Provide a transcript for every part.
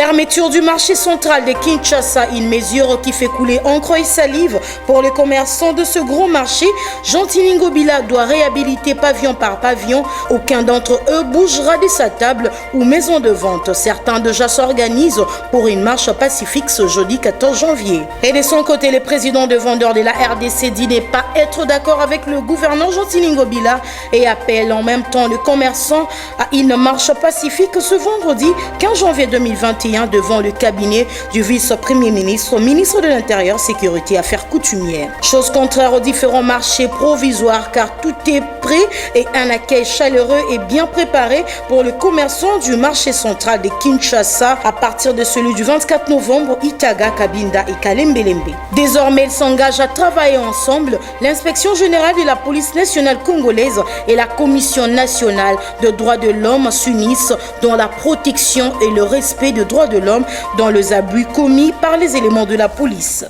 Fermeture du marché central de Kinshasa, une mesure qui fait couler encre et salive pour les commerçants de ce gros marché. Jean-Tini Ngobila doit réhabiliter pavillon par pavillon. Aucun d'entre eux bougera de sa table ou maison de vente. Certains déjà s'organisent pour une marche pacifique ce jeudi 14 janvier. Et de son côté, le président de vendeurs de la RDC dit ne pas être d'accord avec le gouverneur Jean-Tini Ngobila et appelle en même temps le commerçant à une marche pacifique ce vendredi 15 janvier 2021 devant le cabinet du vice-premier ministre, ministre de l'Intérieur, Sécurité et Affaires coutumières. Chose contraire aux différents marchés provisoires car tout est prêt et un accueil chaleureux est bien préparé pour le commerçant du marché central de Kinshasa à partir de celui du 24 novembre, Itaga, Kabinda et Kalembelembe. Désormais, ils s'engagent à travailler ensemble. L'inspection générale de la police nationale congolaise et la commission nationale de droits de l'homme s'unissent dans la protection et le respect des droits de l'homme dans les abus commis par les éléments de la police.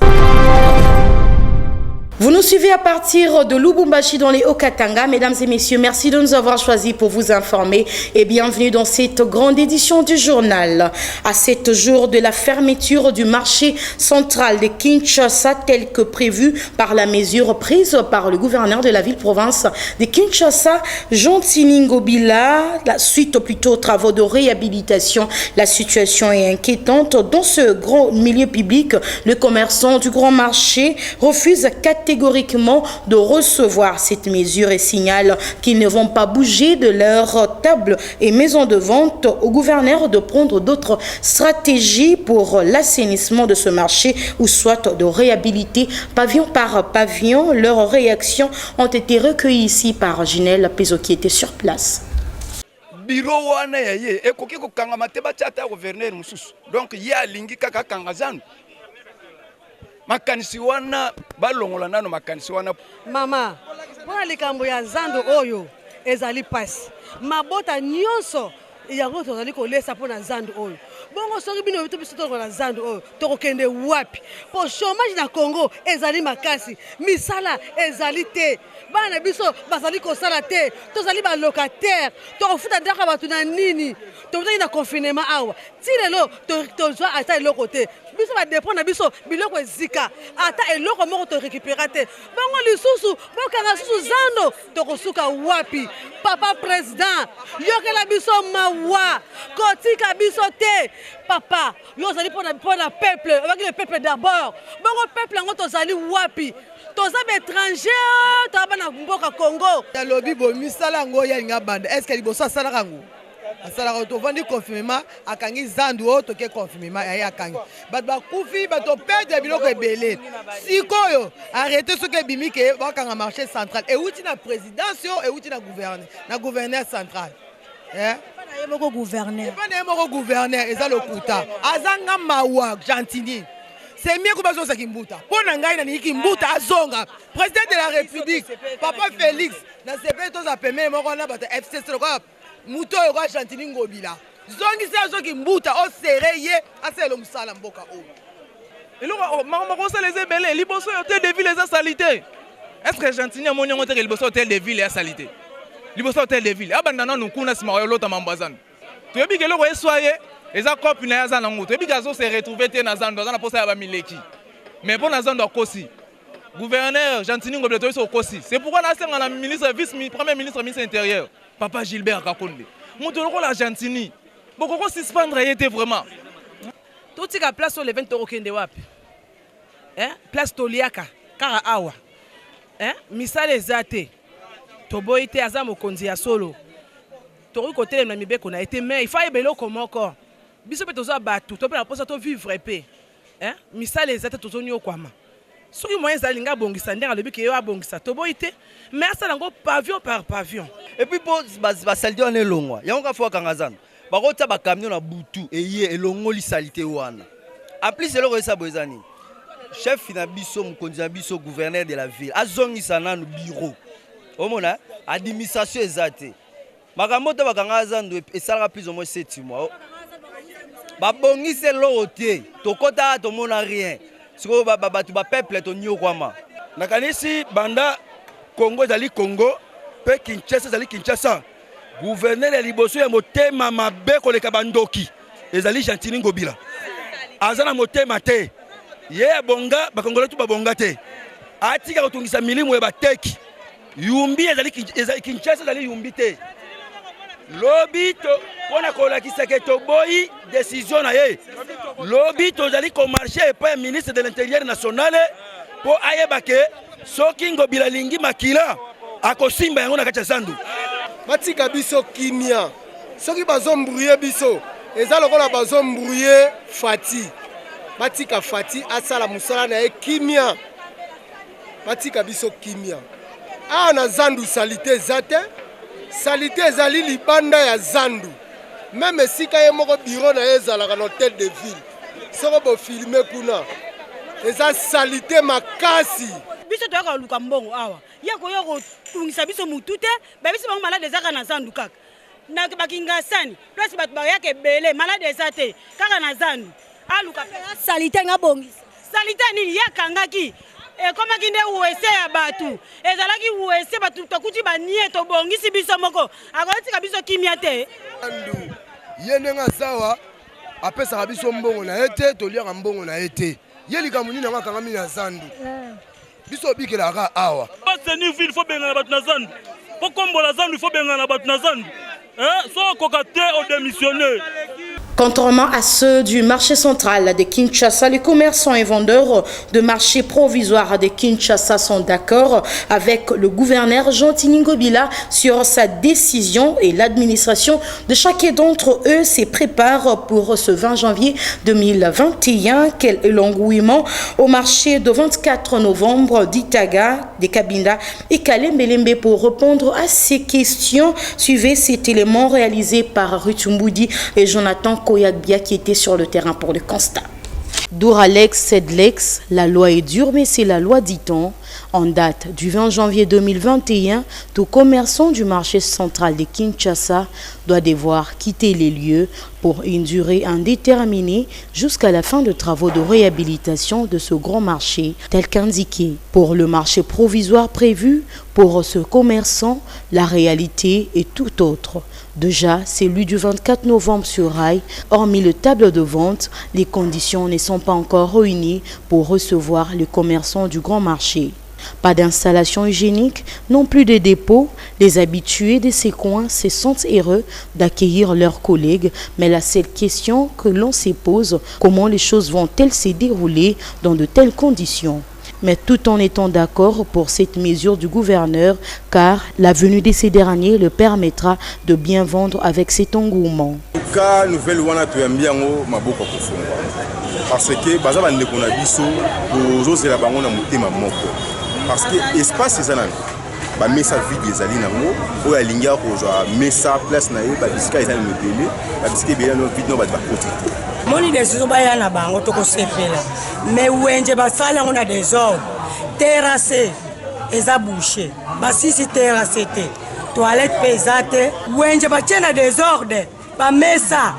Vous nous suivez à partir de Lubumbashi dans les Hauts-Katanga. Mesdames et messieurs, merci de nous avoir choisis pour vous informer et bienvenue dans cette grande édition du journal. À 7 jours de la fermeture du marché central de Kinshasa, tel que prévu par la mesure prise par le gouverneur de la ville-province de Kinshasa, Jean-Tini Ngobila, la suite plutôt aux travaux de réhabilitation, la situation est inquiétante. Dans ce grand milieu public, le commerçant du grand marché refuse catégoriquement de recevoir cette mesure et signale qu'ils ne vont pas bouger de leur table et maison de vente. Au gouverneur de prendre d'autres stratégies pour l'assainissement de ce marché ou soit de réhabiliter pavillon par pavillon. Leurs réactions ont été recueillies ici par Ginelle Pezo qui était sur place. Bureau wana ya ye ekoki kokanga mateba tata gouverneur mususu donc ya lingi kaka kangazana makanisi wana balongola nano makanisi wana mama pona likambo ya zando oyo ezali pasi mabota nyonso yango tozali kolesa pona zando oyo bongo soki bino bitu biso toko na zando oyo tokokende wapi po chômage na Congo ezali makasi misala ezali te bana biso bazali kosala te tozali ba locataire tokofuta ndaka batu na nini tozali na confinement awa ti lelo tozwa ata eloko te biso ba dépend na biso biloko ezika ata eloko moko to récupérer te bongo lisusu bokanga susu zando tokosuka wapi papa président yokela biso mawa kotika biso te papa yo ozali pona peuple avec le peuple d'abord bongo peuple yango tozali wapi toza étranger toza na mboka Congo ya lobi bo misala ngo ya linga banda est-ce que liboso asala kango asala to vandi confinement akangi zandu o to ke confinement ya akangi bat ba kufi bato perdre biloko ebele sikoyo arrêter ce que bimike bakanga marché central et outi na présidence et outi na gouverneur central moko gouverneur moko gouverneur eza lokuta azanga mawa Jean-Tini c'est mieux que bazo sakimbuta pona ngai na niki mbuta azonga président de la république papa Félix na sepe to za peme moko na bata FCC ko muto yo kwa Jean-Tini Ngobila zongi se azoki mbuta o sereye aselo musala mboka o eloko mama ko sa les ebele liboso hôtel de ville les salité est-ce que Jean-Tini amoni ngote ke liboso hôtel de ville ya salité liboso hôtel de ville abandana no kuna sima yo lota mambazana toyebi ke loko eswaye eza copine na yazana ngo toyebi ke azo se retrouver te na zando na posa ya ba mileki mais pour na zando kosi gouverneur Jean-Tini Ngobila to so kosi c'est pourquoi na senga na ministre premier ministre ministre intérieur papa Gilbert Kakonde muto loko la Jean-Tini boko ko suspendre yete vraiment tout tika place sur le 20 € kende wapi place toliaka kara awa misale ezate toboyi te aza mokonzi ya solo tokoki kotelema mibeko na ete mais il faut ebeloko moko biso mpe tozwa bato to mpe na posa to vivre pe misala eza te tozoniokwama soki moyen ezali nga abongisa ndenge alobi ke yo abongisa toboyi te mais asala yango pavillon par pavillon et puis po basalite wana elongwa yango ka fo akanga zana bakota bakamion na butu eye elongoli salite wana en plus eloko esa boza nini chef na biso mokonzi na biso gouverneur de la ville azongisa nanu bureau omona administration ezate makambo to bakanga zando esalaka plus ou moins 7 mois babongise lote tokota tomona rien siko batu ba peuple to nyokwama nakanisi banda Congo ezali Congo pe Kinshasa ezali Kinshasa gouverneur ya liboso ya motema mabe koleka bandoki ezali Gentini Ngobila azana motema te ye bonga bakongole tu babonga te atika kotungisa milimo ya bateki yumbi ezali Kinshasa ezali yumbi te lobi to pona kolakisa ke to boyi décision na ye lobi to ezali ko marcher pas ministre de l'intérieur national po ayeba ke soki Ngobila lingi makila akosimba yango na kati ya Zandu batika biso kimia soki bazombrouiller biso eza lokola bazombrouiller Fati batika Fati asala musala na ye kimia batika biso kimia na Zandu salite zate salite ezali libanda ya Zandu même esika ye moko bureau na ye ezalaka na hôtel de ville soko bofilme kuna eza salite makasi biso toyoka luka mbongo awa yako tungisa biso mutu te biso bango malade ezaka na Zandu kaka na bakinga sani place bato bayaka ebele malade eza te kaka na Zandu aluka salite nga bongisa salite nini yakangaki ekomaki nde uwese ya batu ezalaki uwese batu tokuti banie tobongisi biso moko akotika biso kimia te Zandu ye ndenga sawa apesaka biso mbongo na ye te toliaka mbongo na ye te ye likambo nini yango akangami na Zandu biso bikelaka awa baseni ville faut bengana bato na Zandu po kombola Zandu faut bengana bato na Zandu so koka te au démissionner. Contrairement à ceux du marché central de Kinshasa, les commerçants et vendeurs de marché provisoire de Kinshasa sont d'accord avec le gouverneur Gentini Ngobila sur sa décision et l'administration de chacun d'entre eux se prépare pour ce 20 janvier 2021. Quel est l'engouement au marché de 24 novembre d'Itaga, de Kabinda et Kalembelembe? Pour répondre à ces questions, suivez cet élément réalisé par Rutumboudi et Jonathan Koyakbia qui était sur le terrain pour le constat. Douralex, Sedlex, la loi est dure mais c'est la loi, dit-on. En date du 20 janvier 2021, tout commerçant du marché central de Kinshasa doit devoir quitter les lieux pour une durée indéterminée jusqu'à la fin de travaux de réhabilitation de ce grand marché, tel qu'indiqué. Pour le marché provisoire prévu, pour ce commerçant, la réalité est tout autre. Déjà, celui du 24 novembre sur Rail, hormis le table de vente, les conditions ne sont pas encore réunies pour recevoir les commerçants du grand marché. Pas d'installation hygiénique, non plus de dépôt. Les habitués de ces coins se sentent heureux d'accueillir leurs collègues, mais la seule question que l'on se pose, comment les choses vont-elles se dérouler dans de telles conditions? Mais tout en étant d'accord pour cette mesure du gouverneur, car la venue de ces derniers le permettra de bien vendre avec cet engouement. Parce que baza bande ko na biso ozozela bango na motema moko parce que espace ezana ba mesa vide ezali nango oyo alingia ko jwa mesa place na ye ba bisika ezali mobile ba bisika bela no vide no ba protecter moni décision ba ya na bango to ko sepela mais wenje ba sala ngona désordre terrasse eza bouché ba sisi terrasse te toilette pesate wenje ba tena désordre ba mesa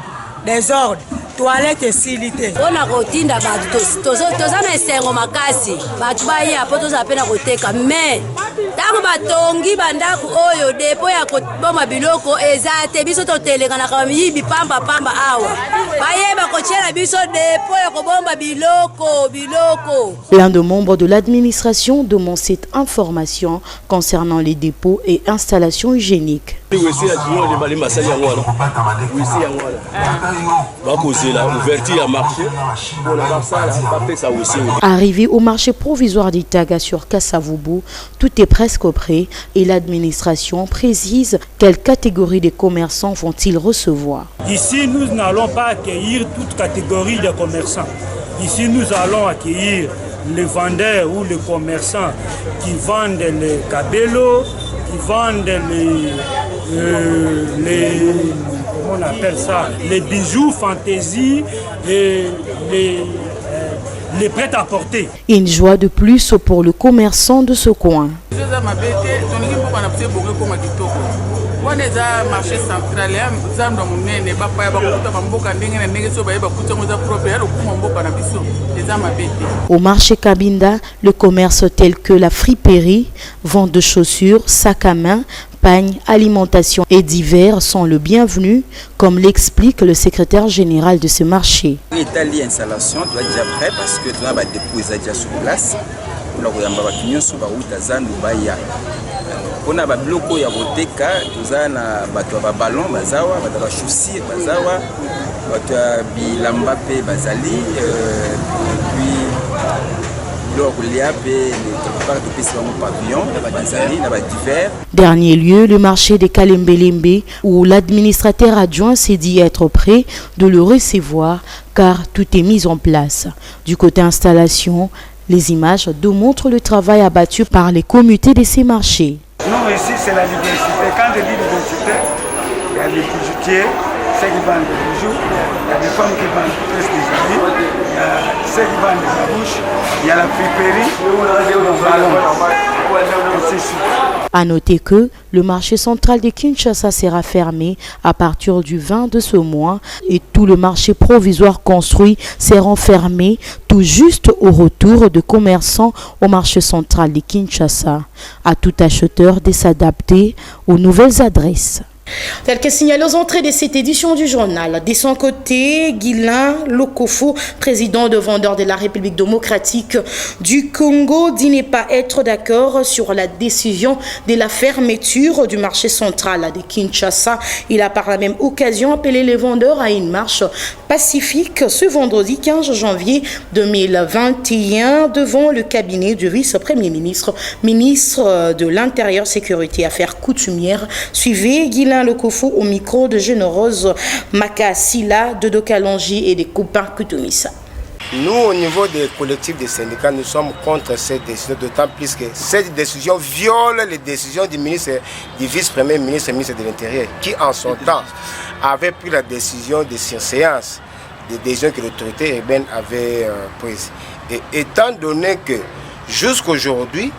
désordre toilette esilite ona kotinda bato toza na esengo makasi bato baya po toza pena koteka mais ntango batongi bandako oyo depo ya koboma biloko eza te biso totelenganaka miyibi pamba awa bayeba kotiela biso depo ya kobomba biloko. L'un des membres de l'administration demande cette information concernant les dépôts et installations hygiéniques. Arrivé au marché provisoire d'Itaga sur Kassavubu, tout est presque prêt et l'administration précise quelle catégorie de commerçants vont-ils recevoir. Ici, nous n'allons pas accueillir toute catégorie de commerçants. Ici, nous allons accueillir les vendeurs ou les commerçants qui vendent les cabellos, qui vendent comment on appelle ça, les bijoux fantaisie et les prêt-à-porter. Une joie de plus pour le commerçant de ce coin. Au marché Kabinda, le commerce tel que la friperie, vente de chaussures, sacs à main, champagne, alimentation et divers sont le bienvenu, comme l'explique le secrétaire général de ce marché. L'Italie installation doit déjà prêt parce que tu as des dépôts déjà sur place. Pour la royamba bakinion sur baouta zandu baya. On a babloko ya boteka, tu as na bato ba ballon bazawa, bato ba chaussures bazawa, bato bilamba pe bazali puis Dernier lieu, le marché de Kalembelembe, où l'administrateur adjoint s'est dit être prêt de le recevoir car tout est mis en place. Du côté installation, les images démontrent le travail abattu par les comités de ces marchés. Non, ici c'est la diversité. Quand je dis diversité, il y a les bijoutiers, ceux qui vendent des bijoux, il y a des femmes qui vendent presque des habits, il y a ceux qui vendent des babouches, il y a la friperie, le ballon. À noter que le marché central de Kinshasa sera fermé à partir du 20 de ce mois et tout le marché provisoire construit sera fermé tout juste au retour de commerçants au marché central de Kinshasa. À tout acheteur de s'adapter aux nouvelles adresses. Tel que signalé aux entrées de cette édition du journal. De son côté, Guilain Lokofo, président de Vendeurs de la République démocratique du Congo, dit ne pas être d'accord sur la décision de la fermeture du marché central de Kinshasa. Il a par la même occasion appelé les vendeurs à une marche pacifique ce vendredi 15 janvier 2021 devant le cabinet du vice-premier ministre, ministre de l'Intérieur, Sécurité et Affaires coutumières. Suivez Guilain Lokofo au micro de Généreuse Makasila, de Dokalongi et des copains Kutumisa. Nous, au niveau des collectifs des syndicats, nous sommes contre cette décision, d'autant plus que cette décision viole les décisions du ministre, du vice-premier ministre, ministre de l'Intérieur, qui en son temps avait pris la décision de surséance, des décisions que l'autorité urbaine avait prises. Et étant donné que jusqu'aujourd'hui,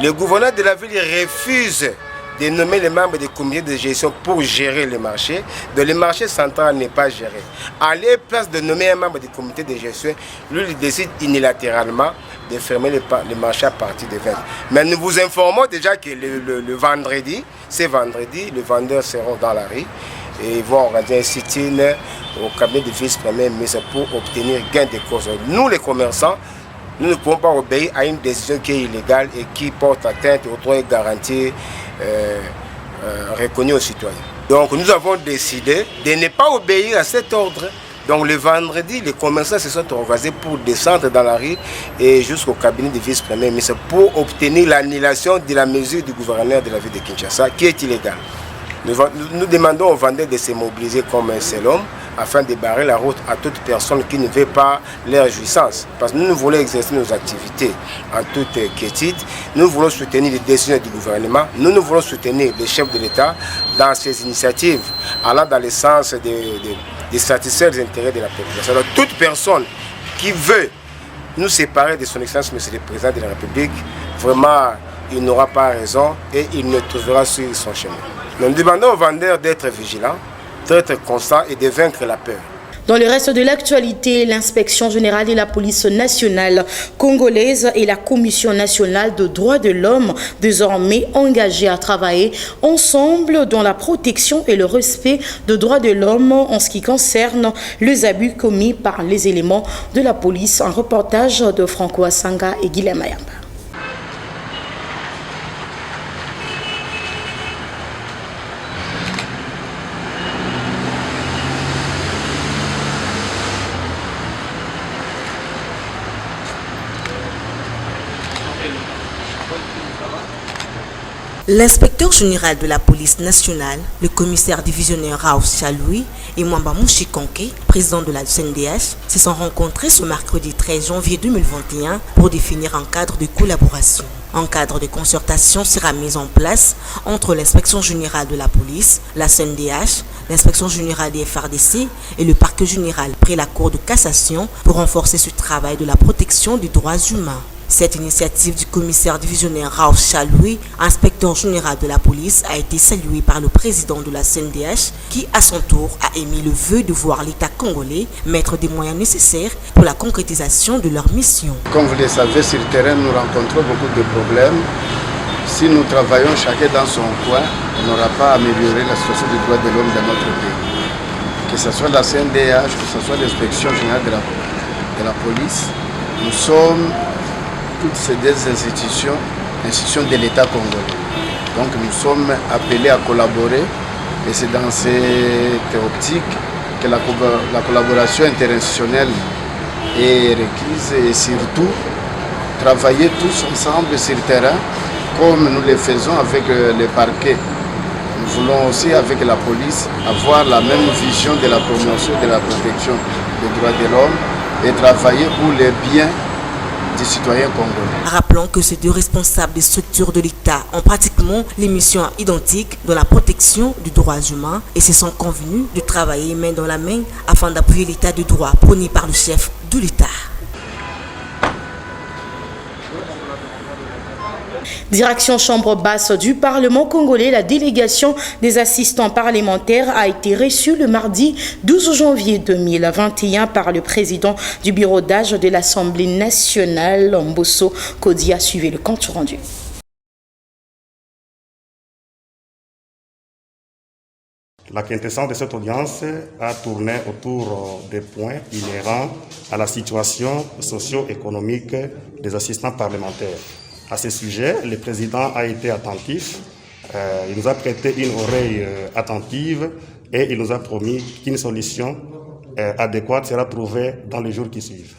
le gouverneur de la ville refuse de nommer les membres des comités de gestion pour gérer le marché, le marché central n'est pas géré. À la place de nommer un membre du comité de gestion, lui il décide unilatéralement de fermer le marché à partir de 20. Mais nous vous informons déjà que le vendredi, c'est vendredi, les vendeurs seront dans la rue et ils vont organiser un sit-in au cabinet du vice-premier ministre pour obtenir gain de cause. Nous les commerçants, nous ne pouvons pas obéir à une décision qui est illégale et qui porte atteinte aux droits et garanties reconnus aux citoyens. Donc nous avons décidé de ne pas obéir à cet ordre. Donc le vendredi, les commerçants se sont organisés pour descendre dans la rue et jusqu'au cabinet du vice-premier ministre pour obtenir l'annulation de la mesure du gouverneur de la ville de Kinshasa qui est illégale. Nous demandons aux vendeurs de se mobiliser comme un seul homme afin de barrer la route à toute personne qui ne veut pas leur jouissance. Parce que nous voulons exercer nos activités en toute quiétude. Nous voulons soutenir les décisions du gouvernement. Nous voulons soutenir les chefs de l'État dans ces initiatives allant dans le sens de satisfaire les intérêts de la population. Alors, toute personne qui veut nous séparer de son excellence, monsieur le président de la République, vraiment, il n'aura pas raison et il ne trouvera sur son chemin. Nous demandons aux vendeurs d'être vigilants, d'être constants et de vaincre la peur. Dans le reste de l'actualité, l'inspection générale de la police nationale congolaise et la commission nationale de droits de l'homme, désormais engagées à travailler ensemble dans la protection et le respect des droits de l'homme en ce qui concerne les abus commis par les éléments de la police. Un reportage de Franco Asanga et Guilhem Mayamba. L'inspecteur général de la police nationale, le commissaire divisionnaire Raouf Chaloui et Mwamba Mouchikonke, président de la CNDH, se sont rencontrés ce mercredi 13 janvier 2021 pour définir un cadre de collaboration. Un cadre de concertation sera mis en place entre l'inspection générale de la police, la CNDH, l'inspection générale des FRDC et le parquet général près la Cour de cassation pour renforcer ce travail de la protection des droits humains. Cette initiative du commissaire divisionnaire Raouf Chaloui, inspecteur général de la police, a été saluée par le président de la CNDH qui, à son tour, a émis le vœu de voir l'État congolais mettre des moyens nécessaires pour la concrétisation de leur mission. Comme vous le savez, sur le terrain, nous rencontrons beaucoup de problèmes. Si nous travaillons chacun dans son coin, n'aura pas amélioré la situation des droits de l'homme dans notre pays. Que ce soit la CNDH, que ce soit l'inspection générale de la police, nous sommes toutes ces deux institutions de l'État congolais. Donc nous sommes appelés à collaborer et c'est dans cette optique que la collaboration internationale est requise et surtout travailler tous ensemble sur le terrain comme nous le faisons avec les parquets. Nous voulons aussi avec la police avoir la même vision de la promotion de la protection des droits de l'homme et travailler pour les biens des citoyens congolais. Rappelons que ces deux responsables des structures de l'État ont pratiquement les missions identiques dans la protection des droits humains et se sont convenus de travailler main dans la main afin d'appuyer l'État de droit prôné par le chef de l'État. Direction chambre basse du Parlement congolais, la délégation des assistants parlementaires a été reçue le mardi 12 janvier 2021 par le président du bureau d'âge de l'Assemblée nationale, Mbosso Kodia. Suivez le compte rendu. La quintessence de cette audience a tourné autour des points inhérents à la situation socio-économique des assistants parlementaires. À ce sujet, le président a été attentif, il nous a prêté une oreille attentive et il nous a promis qu'une solution adéquate sera trouvée dans les jours qui suivent.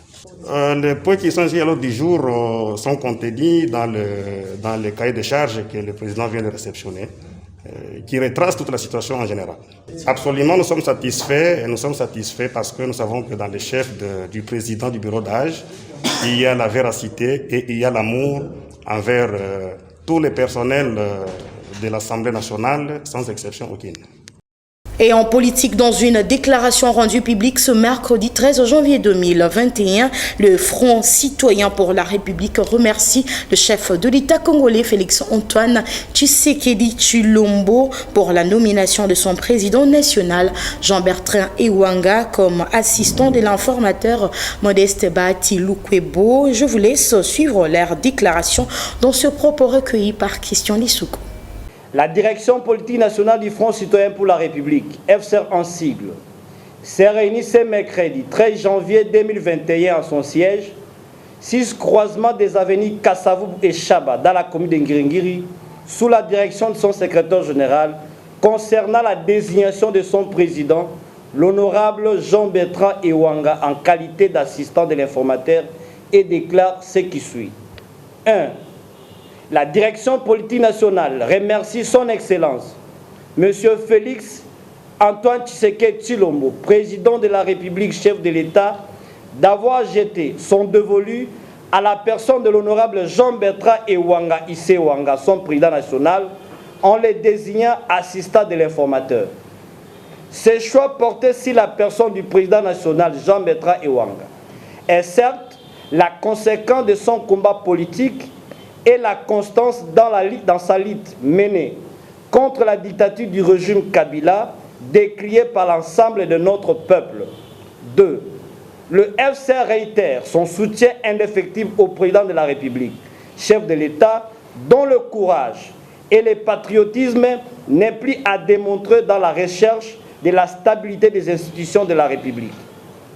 Les points qui sont ici à l'ordre du jour sont contenus dans le cahier de charges que le président vient de réceptionner, qui retrace toute la situation en général. Absolument, nous sommes satisfaits parce que nous savons que dans les chefs du président du bureau d'âge, il y a la véracité et il y a l'amour envers tous les personnels de l'Assemblée nationale, sans exception aucune. Et en politique, dans une déclaration rendue publique ce mercredi 13 janvier 2021, le Front citoyen pour la République remercie le chef de l'État congolais Félix-Antoine Tshisekedi Tshilombo pour la nomination de son président national Jean-Bertrand Ewanga comme assistant de l'informateur Modeste Bahati Lukwebo. Je vous laisse suivre leur déclaration dans ce propos recueilli par Christian Lissouko. La direction politique nationale du Front citoyen pour la République, FCR en sigle, s'est réunie ce mercredi 13 janvier 2021 à son siège, 6 croisements des avenues Kassavou et Chaba dans la commune de Ngiringiri, sous la direction de son secrétaire général, concernant la désignation de son président, l'honorable Jean-Bertrand Ewanga, en qualité d'assistant de l'informateur, et déclare ce qui suit. 1. La direction politique nationale remercie son Excellence, M. Félix Antoine Tshisekedi Tshilombo, président de la République, chef de l'État, d'avoir jeté son dévolu à la personne de l'honorable Jean-Bertrand Ewanga Issewanga, son président national, en le désignant assistant de l'informateur. Ce choix porté sur la personne du président national Jean-Bertrand Ewanga est certes la conséquence de son combat politique et la constance dans sa lutte menée contre la dictature du régime Kabila, décriée par l'ensemble de notre peuple. 2. Le FCR réitère son soutien indéfectible au président de la République, chef de l'État, dont le courage et le patriotisme n'est plus à démontrer dans la recherche de la stabilité des institutions de la République.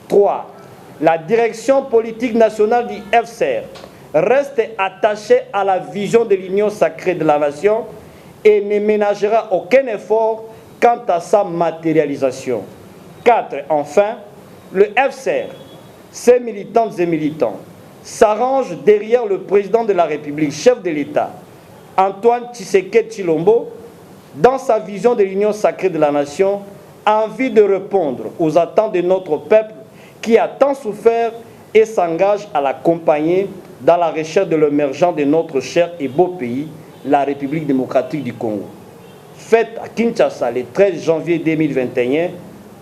3. La direction politique nationale du FCR reste attaché à la vision de l'union sacrée de la nation et ne ménagera aucun effort quant à sa matérialisation. 4. Enfin, le FCR, ses militantes et militants, s'arrange derrière le président de la République, chef de l'État, Antoine Tshisekedi Tshilombo, dans sa vision de l'union sacrée de la nation, a envie de répondre aux attentes de notre peuple qui a tant souffert et s'engage à l'accompagner dans la recherche de l'émergence de notre cher et beau pays, la République démocratique du Congo. Faite à Kinshasa le 13 janvier 2021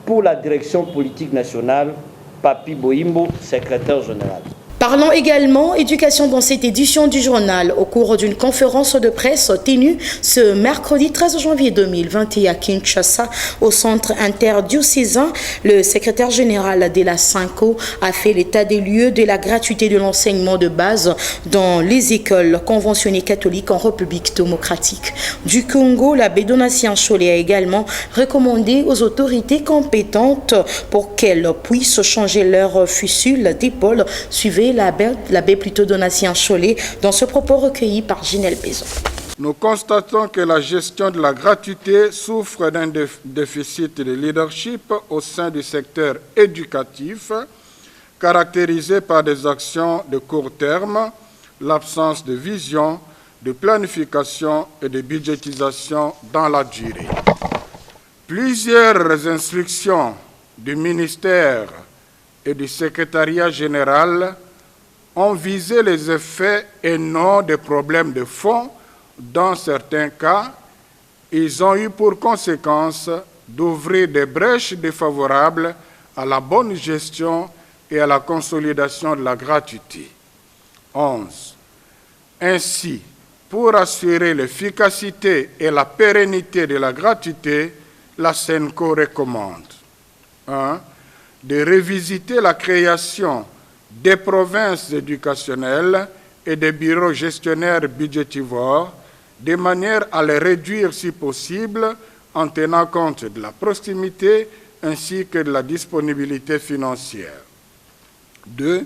pour la direction politique nationale, Papi Boyimbo, secrétaire général. Parlons également éducation dans cette édition du journal au cours d'une conférence de presse tenue ce mercredi 13 janvier 2021 à Kinshasa au centre interdiocésain. Le secrétaire général de la SENCO a fait l'état des lieux de la gratuité de l'enseignement de base dans les écoles conventionnées catholiques en République démocratique du Congo. L'abbé Donatien Chollet a également recommandé aux autorités compétentes pour qu'elles puissent changer leur fusil d'épaule. Suivez l'abbé plutôt Donatien Chollet dans ce propos recueilli par Ginelle Bézon. Nous constatons que la gestion de la gratuité souffre d'un déficit de leadership au sein du secteur éducatif, caractérisé par des actions de court terme, l'absence de vision, de planification et de budgétisation dans la durée. Plusieurs instructions du ministère et du secrétariat général ont visé les effets et non des problèmes de fond. Dans certains cas, ils ont eu pour conséquence d'ouvrir des brèches défavorables à la bonne gestion et à la consolidation de la gratuité. 11. Ainsi, pour assurer l'efficacité et la pérennité de la gratuité, la SENCO recommande 1. De revisiter la création des provinces éducationnelles et des bureaux gestionnaires budgétivores de manière à les réduire si possible en tenant compte de la proximité ainsi que de la disponibilité financière. 2.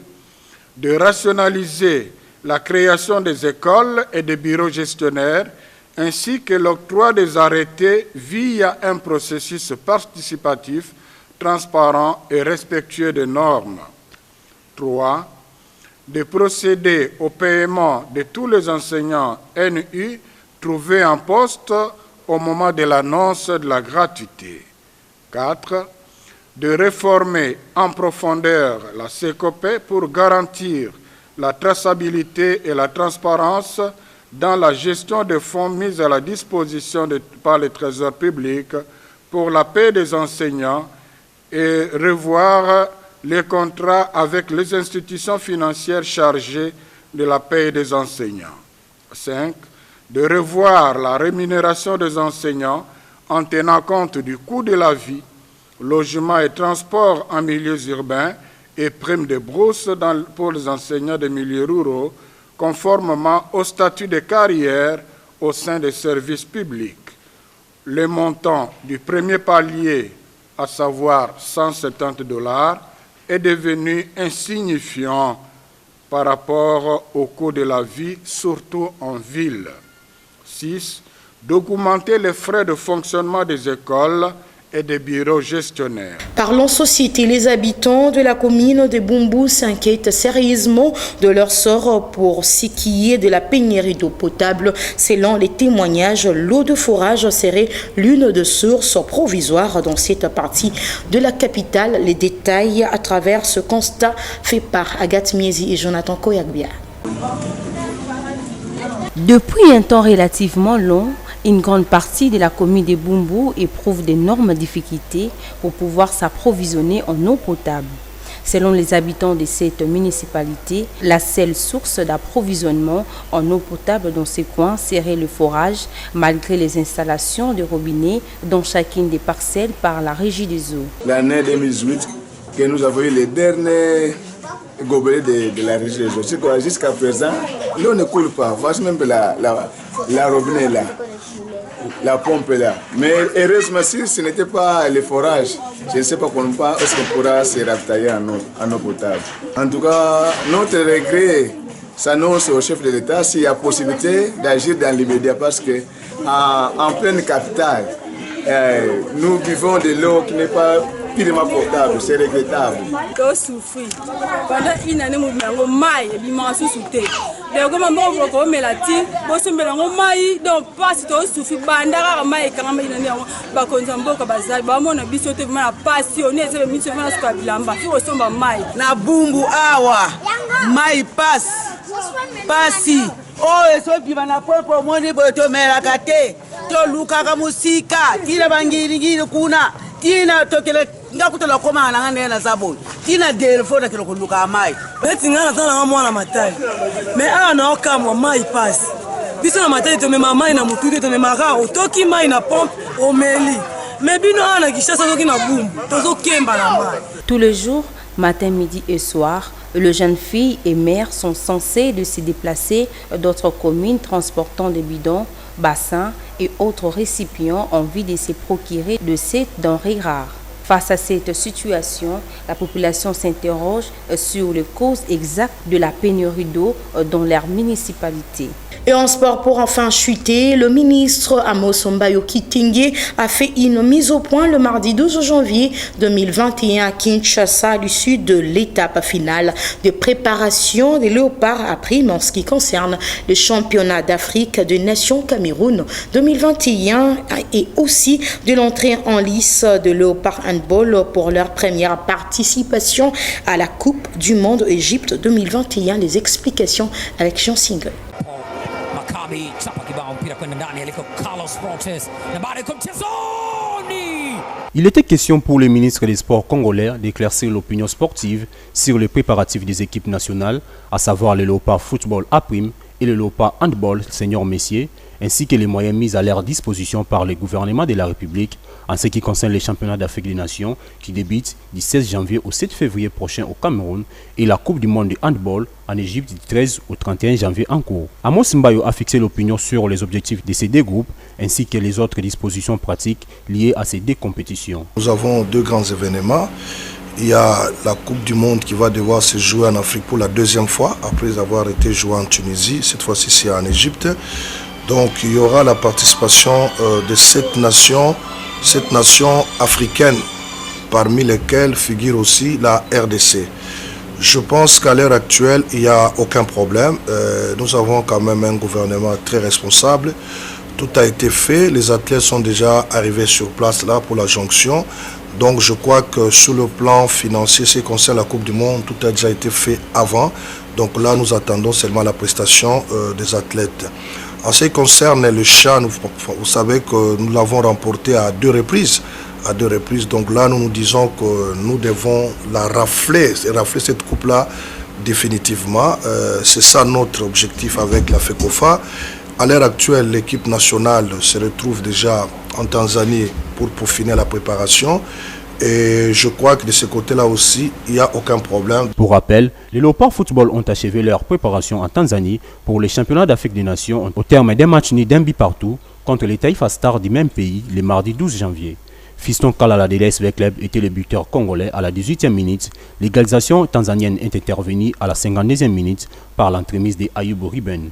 De rationaliser la création des écoles et des bureaux gestionnaires ainsi que l'octroi des arrêtés via un processus participatif, transparent et respectueux des normes. 3. De procéder au paiement de tous les enseignants NU trouvés en poste au moment de l'annonce de la gratuité. 4. De réformer en profondeur la SECOPE pour garantir la traçabilité et la transparence dans la gestion des fonds mis à la disposition par le Trésor public pour la paie des enseignants et revoir les contrats avec les institutions financières chargées de la paie des enseignants. 5. De revoir la rémunération des enseignants en tenant compte du coût de la vie, logement et transport en milieux urbains et primes de brousse pour les enseignants des milieux ruraux, conformément au statut de carrière au sein des services publics. Le montant du premier palier, à savoir $170, est devenu insignifiant par rapport au coût de la vie, surtout en ville. 6. D'augmenter les frais de fonctionnement des écoles et des bureaux gestionnaires. Parlons société. Les habitants de la commune de Bumbu s'inquiètent sérieusement de leur sort pour ce qui est de la pénurie d'eau potable. Selon les témoignages, l'eau de forage serait l'une des sources provisoires dans cette partie de la capitale. Les détails à travers ce constat fait par Agathe Miezi et Jonathan Koyagbia. Depuis un temps relativement long, une grande partie de la commune de Bumbu éprouve d'énormes difficultés pour pouvoir s'approvisionner en eau potable. Selon les habitants de cette municipalité, la seule source d'approvisionnement en eau potable dans ces coins serait le forage, malgré les installations de robinets dans chacune des parcelles par la régie des eaux. L'année 2018, que nous avons eu les derniers gobelets de la régie des eaux. Jusqu'à présent, l'eau ne coule pas. Voici même la robinet là. La pompe est là. Mais heureusement, si ce n'était pas le forage, je ne sais pas comment est-ce qu'on pourra se ravitailler en eau potable. En tout cas, notre regret s'annonce au chef de l'État s'il y a possibilité d'agir dans l'immédiat parce qu'en pleine capitale, nous vivons de l'eau qui n'est pas purement potable, c'est regrettable. Pendant une année, nous avons maille et bimansu souté. Les gouvernements vont comme la tire, vous sommes en maille, donc pas si tu souffles, bandara maille, quand même, il y a un consambo kabazai, bamon a bisoté, ma passionné, c'est le ministre de la Squabilamba, qui ressemble à maille. Na bumbu awa, maille passe, passi. Oh, et ce qui va na pour moi, les botos, mais la gâté, to luka musika, tira bangiri, kuna, tina tokele. Ngakutola koma na ngane na zaboni kina delfo na kilo kuluka mai beti ngana tana mwana matai me ana okamwa mai passe biso na matai to mema mai na mutude to mema ka otoki mai na pompe omeli me bino ana kishasa toki na bumbu tozo kemba na mai. Tous les jours, matin, midi et soir, le jeune fille et mère sont censés de se déplacer d'autres communes transportant des bidons, bassins et autres récipients en vue de se procurer de ces denrées rares. Face à cette situation, la population s'interroge sur les causes exactes de la pénurie d'eau dans leur municipalité. Et en sport, pour enfin chuter, le ministre Amos Mbayo Kitingue a fait une mise au point le mardi 12 janvier 2021 à Kinshasa, à l'issue de l'étape finale de préparation des léopards à prime en ce qui concerne le championnat d'Afrique des Nations Cameroun 2021 et aussi de l'entrée en lice de léopards handball pour leur première participation à la Coupe du Monde Égypte 2021. Les explications avec Jean Single. Il était question pour le ministre des Sports congolais d'éclaircir l'opinion sportive sur les préparatifs des équipes nationales, à savoir le Léopard Football A' et le Léopard Handball Senior Messier, ainsi que les moyens mis à leur disposition par le gouvernement de la République en ce qui concerne les championnats d'Afrique des Nations qui débutent du 16 janvier au 7 février prochain au Cameroun et la Coupe du Monde de handball en Égypte du 13 au 31 janvier en cours. Amos Mbayo a fixé l'opinion sur les objectifs de ces deux groupes ainsi que les autres dispositions pratiques liées à ces deux compétitions. Nous avons deux grands événements. Il y a la Coupe du Monde qui va devoir se jouer en Afrique pour la deuxième fois après avoir été jouée en Tunisie. Cette fois-ci, c'est en Égypte. Donc, il y aura la participation de 7 nations africaines, parmi lesquelles figure aussi la RDC. Je pense qu'à l'heure actuelle, il n'y a aucun problème. Nous avons quand même un gouvernement très responsable. Tout a été fait. Les athlètes sont déjà arrivés sur place là pour la jonction. Donc je crois que sur le plan financier, ce qui concerne la Coupe du Monde, tout a déjà été fait avant. Donc là, nous attendons seulement la prestation des athlètes. En ce qui concerne le CHAN, vous savez que nous l'avons remporté à deux reprises. Donc là, nous disons que nous devons la rafler cette coupe-là définitivement. C'est ça notre objectif avec la FECOFA. À l'heure actuelle, l'équipe nationale se retrouve déjà en Tanzanie pour finir la préparation. Et je crois que de ce côté-là aussi, il n'y a aucun problème. Pour rappel, les Léopards Football ont achevé leur préparation en Tanzanie pour les championnats d'Afrique des Nations au terme d'un match nul d'un but partout contre les Taifa Stars du même pays le mardi 12 janvier. Fiston Kalala de l'SV Club était le buteur congolais à la 18e minute. L'égalisation tanzanienne est intervenue à la 52e minute par l'entremise de Ayubo Riben.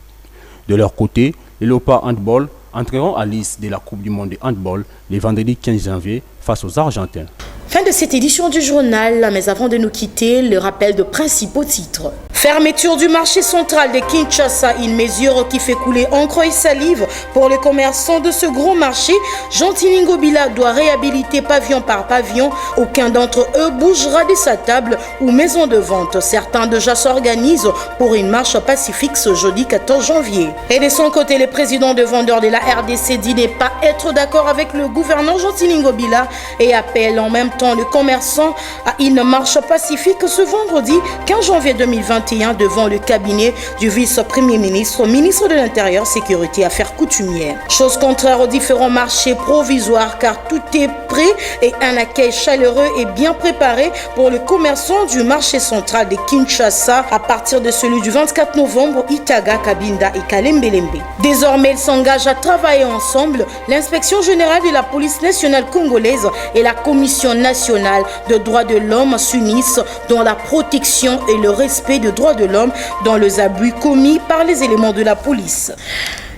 De leur côté, les Léopards Handball entreront à liste de la Coupe du Monde de Handball le vendredi 15 janvier face aux Argentins. Fin de cette édition du journal, mais avant de nous quitter, le rappel de principaux titres. Fermeture du marché central de Kinshasa, une mesure qui fait couler encre et salive pour les commerçants de ce gros marché. Jean Tiningo Bila doit réhabiliter pavillon par pavillon. Aucun d'entre eux bougera de sa table ou maison de vente. Certains déjà s'organisent pour une marche pacifique ce jeudi 14 janvier. Et de son côté, le président de vendeurs de la RDC dit ne pas être d'accord avec le gouverneur Jean Tiningo Bila et appelle en même temps le commerçant à une marche pacifique ce vendredi 15 janvier 2021 devant le cabinet du vice-premier ministre, ministre de l'Intérieur, Sécurité et Affaires coutumières. Chose contraire aux différents marchés provisoires car tout est prêt et un accueil chaleureux est bien préparé pour les commerçants du marché central de Kinshasa à partir de celui du 24 novembre, Itaga, Kabinda et Kalembelembe. Désormais, ils s'engagent à travailler ensemble. L'inspection générale de la police nationale congolaise et la commission nationale de droits de l'homme s'unissent dans la protection et le respect des droits de l'homme dans les abus commis par les éléments de la police.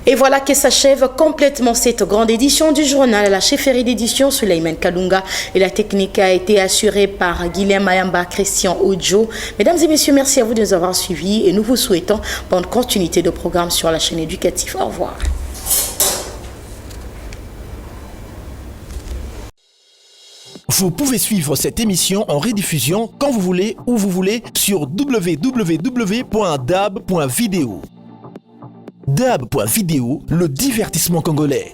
Et voilà que s'achève complètement cette grande édition du journal. La chefferie d'édition Suleiman Kalunga et la technique a été assurée par Guilhem Mayamba, Christian Ojo. Mesdames et messieurs, merci à vous de nous avoir suivis et nous vous souhaitons bonne continuité de programme sur la chaîne éducative. Au revoir. Vous pouvez suivre cette émission en rediffusion quand vous voulez, où vous voulez, sur www.dab.video. Dab.video, le divertissement congolais.